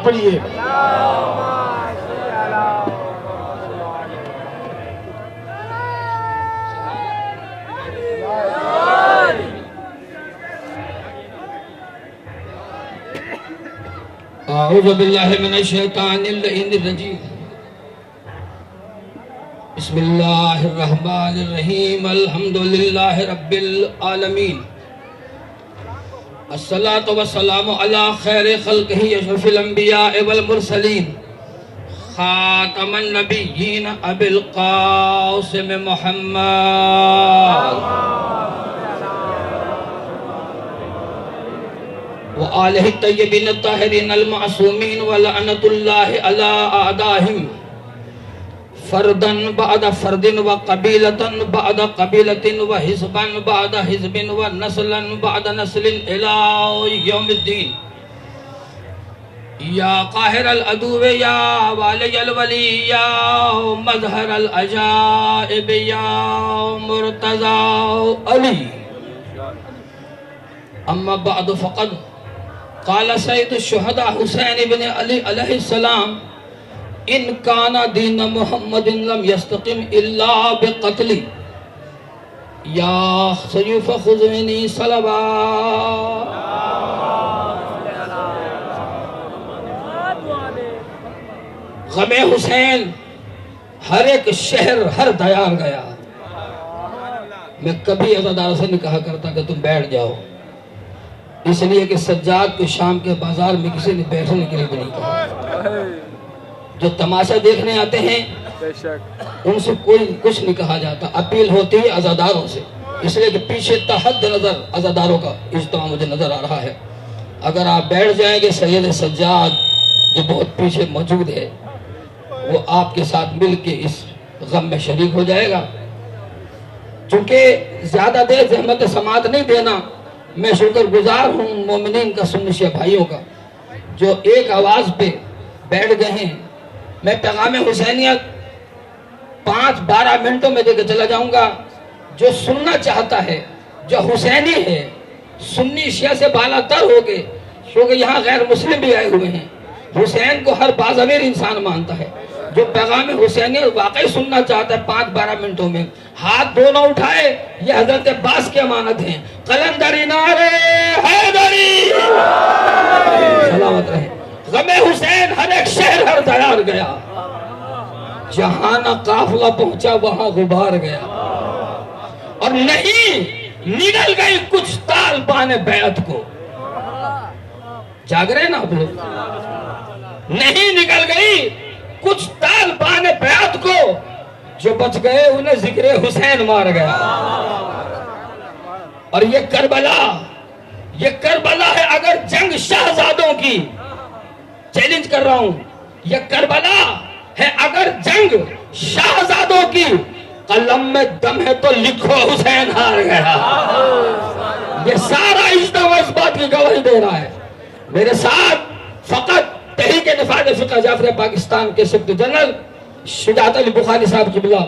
پڑھیے۔ اعوذ باللہ من الشیطان اللعین الرجیم، بسم اللہ الرحمن الرحیم، الحمدللہ رب العالمین، الصلاة والسلام علی خیر خلقہ اشرف الانبیاء والمرسلین، خاتم النبیین ابی القاسم محمد وآلہ الطیبین الطاہرین المعصومین ولعنت اللہ علی اعدائہم فردن بعد فردن وقبیلتن بعد قبیلتن وحزبن بعد حزبن ونسلن بعد نسل الى یوم الدین۔ یا قاہر العدو یا والی الولی یا مظہر العجائب یا مرتضی علی، اما بعد فقد قال سید الشہداء حسین بن علی علیہ السلام، ان کان دین محمد لم یستقم الا بقتلی یا سیف خذ منی صلوات۔ غم حسین ہر ایک شہر ہر دیار گیا۔ میں کبھی عزاداروں سے نہیں کہا کرتا کہ تم بیٹھ جاؤ، اس لیے کہ سجاد کو شام کے بازار میں کسی نے بیٹھنے کے لیے بھی نہیں کہا۔ جو تماشا دیکھنے آتے ہیں ان سے کوئی کچھ نہیں کہا جاتا، اپیل ہوتی ہے عزاداروں سے، اس لیے کہ پیچھے تحد نظر عزاداروں کا اجتماع مجھے نظر آ رہا ہے۔ اگر آپ بیٹھ جائیں گے سید سجاد جو بہت پیچھے موجود ہے وہ آپ کے ساتھ مل کے اس غم میں شریک ہو جائے گا۔ چونکہ زیادہ دیر زحمت سماعت نہیں دینا، میں شکر گزار ہوں مومنین کا، سنی شیعہ بھائیوں کا جو ایک آواز پہ بیٹھ گئے ہیں۔ میں پیغام حسینیت 5-12 منٹوں میں دے کے چلا جاؤں گا۔ جو سننا چاہتا ہے، جو حسینی ہے، سنی شیعہ سے بالا تر ہو گئے، کیونکہ یہاں غیر مسلم بھی آئے ہوئے ہیں، حسین کو ہر بازمیر انسان مانتا ہے۔ جو پیغام حسینیت واقعی سننا چاہتا ہے 5-12 منٹوں میں ہاتھ دونوں اٹھائے، یہ حضرت عباس کی امانت ہیں۔ قلندری نعرے حیدری، سلامت رہے۔ غم حسین ہر ایک شہر ہر دیار گیا، جہاں نہ قافلہ پہنچا وہاں غبار گیا، اور نہیں نگل گئی کچھ طالبان بیعت کو۔ جاگ رہے نا آپ لوگ؟ نہیں نگل گئی کچھ طالبان بیعت کو، جو بچ گئے انہیں ذکر حسین مار گیا۔ اور یہ کربلا ہے اگر جنگ شہزادوں کی، چیلنج کر رہا ہوں، یہ کربلا ہے اگر جنگ شہزادوں کی، قلم میں دم ہے تو لکھو حسین ہار گیا۔ یہ سارا اجتماع اس بات کی گواہی دے رہا ہے۔ میرے ساتھ فقط تحریک نفاذ فقہ جعفریہ پاکستان کے سیکرٹری جنرل شجاعت علی بخاری صاحب کی بلا،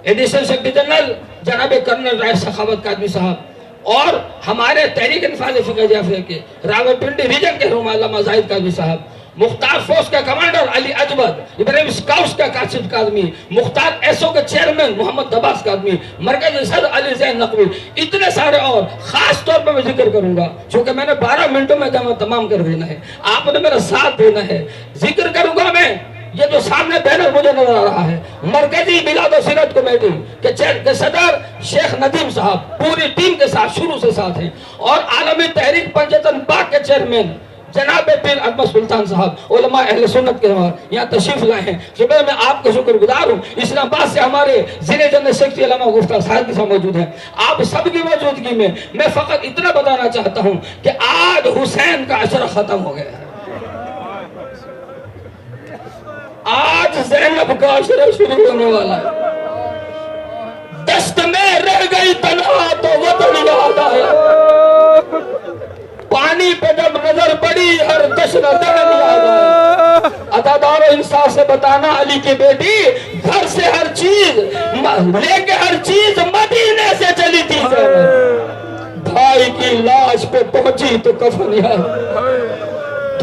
ایڈیشنل سیکرٹری جنرل جناب کرنل رائے سخاوت قادمی صاحب، اور ہمارے تحریک نفاذ فقہ جعفریہ کے راولپنڈی ریجن کے رہنما علامہ زاہد قادمی صاحب، مختار فورس کا کمانڈر علی اجود، ابراہیم اسکاؤٹس کا کاشف قادمی، مختار ایسو کے چیئرمین محمد عباس قادمی، مرکز صدر علی زین نقوی، اتنے سارے، اور خاص طور پر میں ذکر کروں گا چونکہ میں نے 12 منٹوں میں جمع تمام کر دینا ہے، آپ نے میرا ساتھ دینا ہے۔ ذکر کروں گا میں یہ جو سامنے بینر مجھے نظر آ رہا ہے، مرکزی میلاد و سیرت کمیٹی کے صدر شیخ ندیم صاحب پوری ٹیم کے ساتھ شروع سے ساتھ ہیں، اور عالمی تحریک پنجتن پاک کے چیئرمین جناب پیر احمد سلطان صاحب، علماء اہل سنت کے یہاں تشریف لائے ہیں۔ صبح میں آپ کا شکر گزار ہوں۔ اسلام آباد سے ہمارے ضلع جنرل سیکرٹری علامہ گفتہ صاحب کے ساتھ موجود ہیں۔ آپ سب کی موجودگی میں فقط اتنا بتانا چاہتا ہوں کہ آج حسین کا عشرہ ختم ہو گیا ہے، آج زینب کا عشرہ شروع ہونے والا ہے۔ دشت میں رہ گئی تنہا تو وطن یاد آیا، پانی پہ جب نظر پڑی ہر دشت دہن یاد آیا۔ عزادار و انصاف سے بتانا علی کی بیٹی، گھر سے ہر چیز لے کے ہر چیز مدینے سے چلی تھی زینب، بھائی کی لاش پہ پہنچی تو کفن یاد،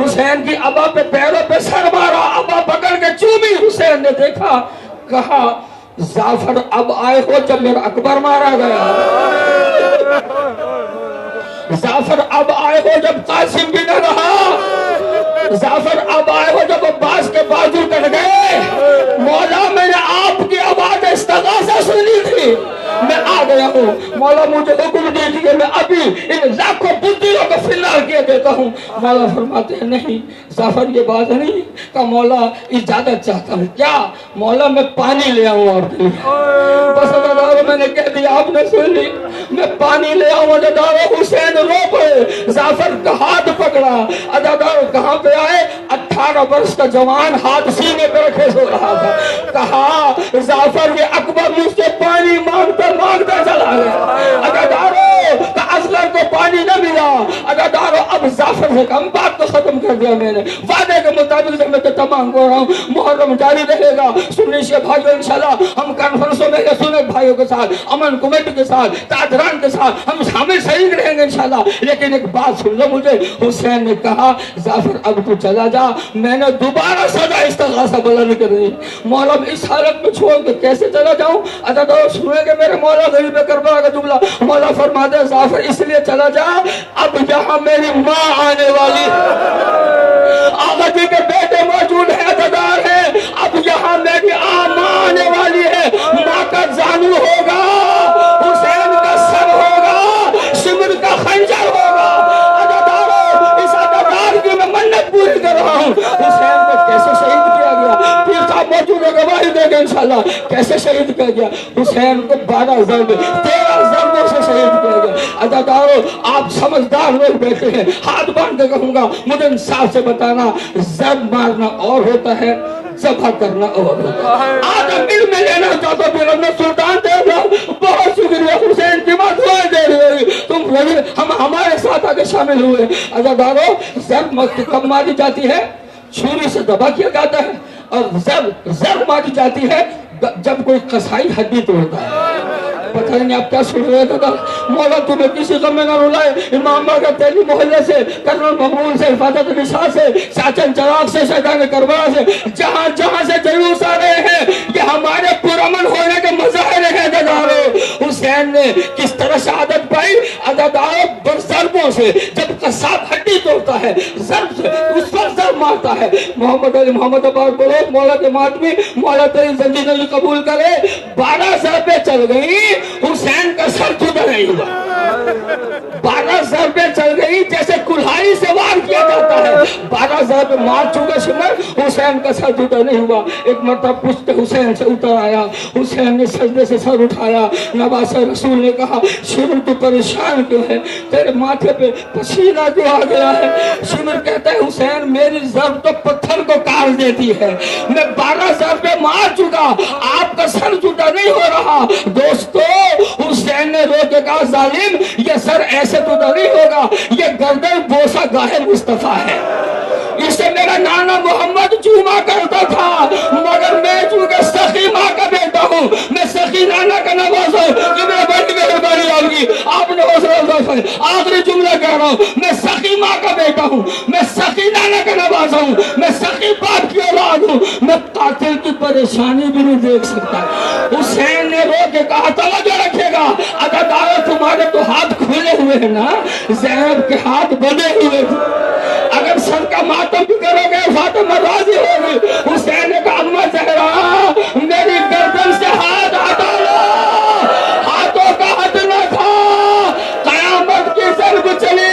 حسین کی ابا پہ پیروں پہ سر مارا، ابا پکڑ کے چومی۔ حسین نے دیکھا، کہا جعفر اب آئے ہو جب میرا اکبر مارا گیا، جعفر اب آئے ہو جب قاسم بھی نہ رہا، جعفر اب آئے ہو جب عباس کے بازو کٹ گئے۔ مولا میں نے آپ کی آواز استغاثہ سنی تھی، میں آ گیا ہوں، مولا مجھے حکم دیجیے میں ابھی ان لاکھوں بزدلوں کو فنار کیے دیتا ہوں۔ مولا فرماتے ہیں نہیں جعفر یہ بات نہیں، کہ مولا اجازت چاہتا ہوں۔ کیا؟ مولا میں پانی لے آؤں آپ کے لیے۔ بس عزادارو میں نے کہہ دیا، آپ نے سن لی، میں پانی لے آؤں۔ عزادارو حسین رو پڑے، جعفر کا ہاتھ پکڑا۔ عزادارو کہاں پہ آئے؟ 18 برس کا جوان ہاتھ سینے پہ رکھے سو رہا تھا۔ کہا جعفر یہ اکبر مجھ سے پانی مانگتا چلا گیا۔ عزادارو اصغر کو پانی نہ ملا۔ عزادارو اب جعفر سے کم بات کو ختم کر دیا میں نے، وعدے کے مطابق سے میں تو تمام ہو رہا ہوں، محرم جاری رہے گا۔ سنیے بھائیو انشاءاللہ ہم کانفرنسوں میں سنے بھائیوں کے ساتھ، امن کمیٹی کے ساتھ، تاجران کے ساتھ ہم شامل شریک رہیں گے انشاءاللہ۔ لیکن ایک بات سن لو مجھے، حسین نے کہا جعفر اب تو چلا جا، میں نے دوبارہ سزا استغاثہ بلند کرنی۔ مولا اس حالت میں چھوڑ کے کیسے چلا جاؤں؟ عزادارو سنیں گے میرے مولا غریب کربلا کا جملہ، مولا فرماتے ہیں جعفر اس لیے چلا جا، اب یہاں میری ماں آنے والی ہے، آقا جی کے بیٹے موجود ہیں، عزادار ہیں، اب یہاں میری ماں آنے والی ہے، ماں کا زانو ہوگا، حسین کا سر ہوگا، شمر کا خنجر ہوگا۔ عزادارو اس عزادار کی میں منت پوری کر رہا ہوں۔ حسین کو کیسے شہید کیا گیا؟ پیر صاحب موجود ہے، گواہی دے گا انشاءاللہ کیسے شہید کیا گیا۔ حسین کو 12 ضرب 13 ضربوں سے شہید کیا گیا۔ عزادارو آپ سمجھدار لوگ بیٹھے ہیں، ہاتھ باندھ کے کہوں گا مجھے انصاف سے بتانا، ضرب مارنا اور ہوتا ہے، ذبح کرنا اور ہوتا ہے۔ آدم علم لینا چاہتا پھر ہم نے سلطان دے رہا، بہت شکریہ حسین کی بات دعائیں دے رہی ہوئی، تم ہم ہمارے ساتھ آگے شامل ہوئے۔ عزادارو ضرب کب ماری جاتی ہے؟ چھری سے ذبح کیا جاتا ہے، اور ضرب ماری جاتی ہے جب کوئی قصائی ہڈی توڑتا ہے۔ پتہ نہیں آپ کیا سن رہے تھا؟ مولا تمہیں کسی غم میں نہ رلائے، امام باقر تیلی محلے سے، کرنل مقبول سے، حفاظت نشاء سے، ساچن چراغ سے، شیطان کربلا سے، جہاں جہاں سے جلوس آ رہے ہیں، یہ ہمارے پرامن ہونے کے مظاہر ہیں۔ عزادارو حسین نے کس طرح شہادت پائی؟ عزادارو ضربوں سے، جب قصاب ہڈی توڑتا ہے ضرب سے، اس پر ضرب مارتا ہے۔ محمد علی محمد عباس بولو مولا کے ماتمی، مولا تیری زنجیریں قبول کرے۔ 12 ضربیں چل گئی، حسین کا سر جدا نہیں ہوا۔ 12 ضربیں چل گئی جیسے کلہاڑی سے وار کیا جاتا ہے، 12 ضربیں مار چکا شمر، حسین کا سر جدا نہیں ہوا۔ ایک مرتبہ پشت حسین سے اتر آیا، حسین نے سجدے سے سر اٹھایا، نواز رسول نے کہا شمر تو پریشان کیوں ہے؟ تیرے ماتھے پہ پسینہ کیوں آ گیا ہے؟ شمر کہتا ہے حسین میری ضرب تو پتھر کو کاٹ دیتی ہے، میں 12 ضربیں مار چکا، آپ کا سر جدا نہیں ہو رہا۔ دوستو حسین نے رو کے کہا ظالم یہ سر ایسے تو نہیں ہوگا، یہ گردن بوسہ گاہ مصطفیٰ ہے، اسے میرا نانا محمد چوما کرتا تھا، مگر میں چونکہ سخی ماں کا بیٹا ہوں، میں سخی نانا کا نواز ہوں، کہ میرا بڑی مہربانی ہوگی آپ نے حوصلہ۔ آخری جملہ کہہ رہا ہوں، میں سخی ماں کا بیٹا ہوں، میں سخی نانا کا نواز ہوں، میں سخی باپ کی اولاد ہوں، میں قاتل کی پریشانی بھی نہیں دیکھ سکتا۔ حسین نے رو کے کہا توجہ رکھے گا، عزادارو تمہارے تو ہاتھ کھلے ہوئے ہیں نا، زینب کے ہاتھ بندے ہوئے تھے، اگر سر کا ماتم بھی کرو گے فاطمہ راضی ہوگی۔ حسین نے کہا اماں زہرا میری گردن سے ہاتھ ہٹا لو، ہاتھوں کا حد نہ تھا، قیامت کی ضرب چلی،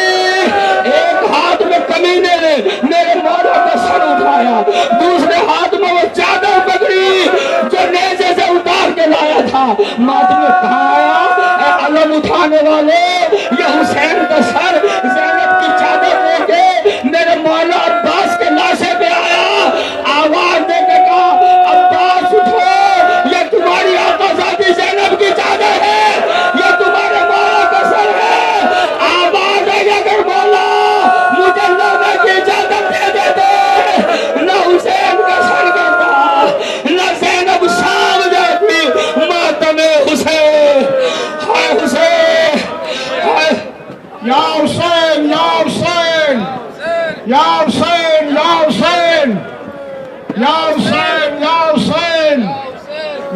ایک ہاتھ میں کمینے نے میرے مولا کا سر اٹھایا، دوسرے ہاتھ میں وہ چادر پکڑی جو نیزے سے اتار کے لایا تھا، ماتم میں کہاں آیا؟ اے علم اٹھانے والے، یہ حسین کا سر زینب کی چادر لے کے میرے مولا عباس کے لاشے پہ آیا، آواز دے کے کہا عباس اٹھو، یہ تمہاری آقا ذاتی زینب کی چادر ہے، یہ تمہارے مولا کا سر ہے۔ آواز ہے اگر مولا مجھے لڑنے کی اجازت دے دیتے، نہ حسین کا سر کرتا، نہ زینب شام جاتی، ماتم حسین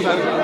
Gracias.